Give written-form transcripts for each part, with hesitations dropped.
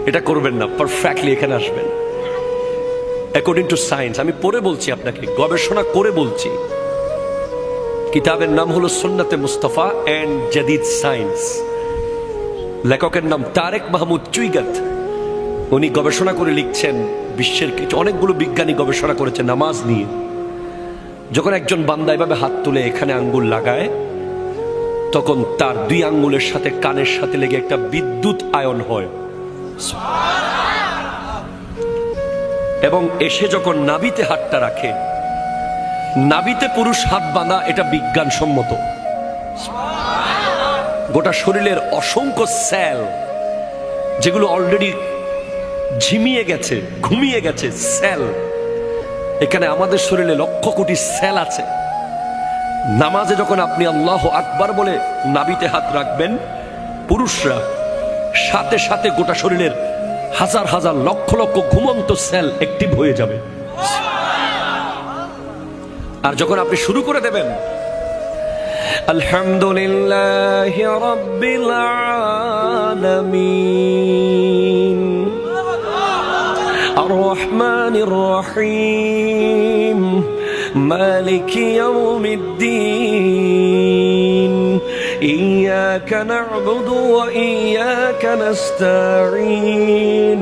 এটা করবেন না, পারফেক্টলি এখানে আসবেন অ্যাকর্ডিং টু সায়েন্স। আমি পড়ে বলছি আপনাকে, গবেষণা করে বলছি। কিতাবের নাম হলো সুন্নাতে মুস্তাফা এন্ড জাদিদ সায়েন্স। লেখকের নাম তারেক মাহমুদ চুইগাত। উনি গবেষণা করে লিখছেন, বিশ্বের কিছু অনেকগুলো বিজ্ঞানী গবেষণা করেছে নামাজ নিয়ে। যখন একজন বান্দা এভাবে হাত তুলে এখানে আঙ্গুল লাগায়, তখন তার দুই আঙ্গুলের সাথে কানের সাথে লেগে একটা বিদ্যুৎ আয়ন হয়, এবং এসে যখন নাভিতে হাতটা রাখে, নাভিতে পুরুষ হাত বাঁধা, এটা বিজ্ঞানসম্মত। গোটা শরীরের অসংখ্য সেল যেগুলো অলরেডি ঝিমিয়ে গেছে, ঘুমিয়ে গেছে সেল, এখানে আমাদের শরীরে লক্ষ কোটি সেল আছে। নামাজে যখন আপনি আল্লাহ আকবার বলে নাভিতে হাত রাখবেন, পুরুষরা সাথে সাথে গোটা শরীরের হাজার হাজার লক্ষ লক্ষ ঘুমন্ত সেল অ্যাক্টিভ হয়ে যাবে। আর যখন আপনি শুরু করে দেবেন আলহামদুলিল্লাহি রাব্বিল আলামিন আর রহমানির রহিম মালিকি ইয়াউমিদ্দিন ইয়্যাকা না'বুদু ওয়া ইয়্যাকা নাস্তাঈন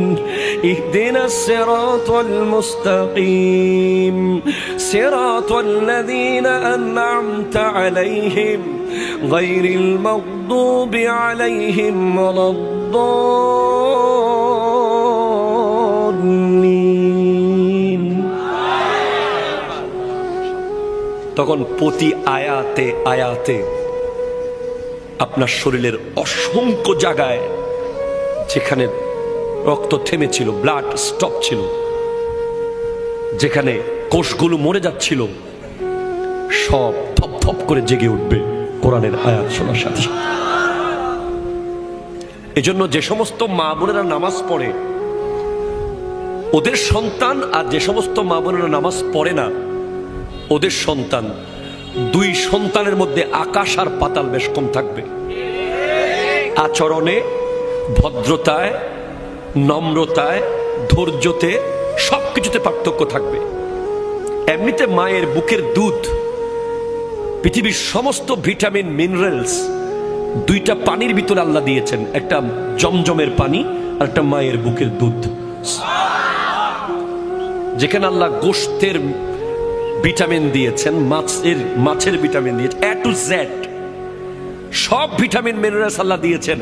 ইহদিনাস সিরাতাল মুস্তাকিম সিরাতাল লাযীনা আন'আমতা আলাইহিম গায়রিল মাগদুবি আলাইহিম ওয়ালাদ-দাল্লিন। তখন প্রতি আয়াতে আয়াতে আপনার শরীরের অসংখ্য জায়গায় যেখানে রক্ত থেমেছিল, ব্লাড স্টপ ছিল, যেখানে কোষগুলো মরে যাচ্ছিল, সব থপ থপ করে জেগে উঠবে কোরআনের আয়াত শোনার সাথে সাথে। এজন্য যে সমস্ত মা বোনেরা নামাজ পড়ে, ওদের সন্তান, আর যে সমস্ত মা বোনেরা নামাজ পড়ে না, ওদের সন্তান, দুই সন্তানের মধ্যে আকাশ আর পাতাল বেশ কম থাকবে। আচরণে, ভদ্রতায়, নম্রতায়, ধৈর্যতে, সবকিছুতে পার্থক্য থাকবে। এমনিতে মায়ের বুকের দুধ, পৃথিবীর সমস্ত ভিটামিন মিনারেলস দুইটা পানির ভিতরে আল্লাহ দিয়েছেন, একটা জমজমের পানি আর একটা মায়ের বুকের দুধ। যেখানে আল্লাহ গোশতের ভিটামিন দিয়েছেন, মাছের ভিটামিন দিয়েছেন, এ টু জেড সব ভিটামিন মিনারেলস আল্লাহ দিয়েছেন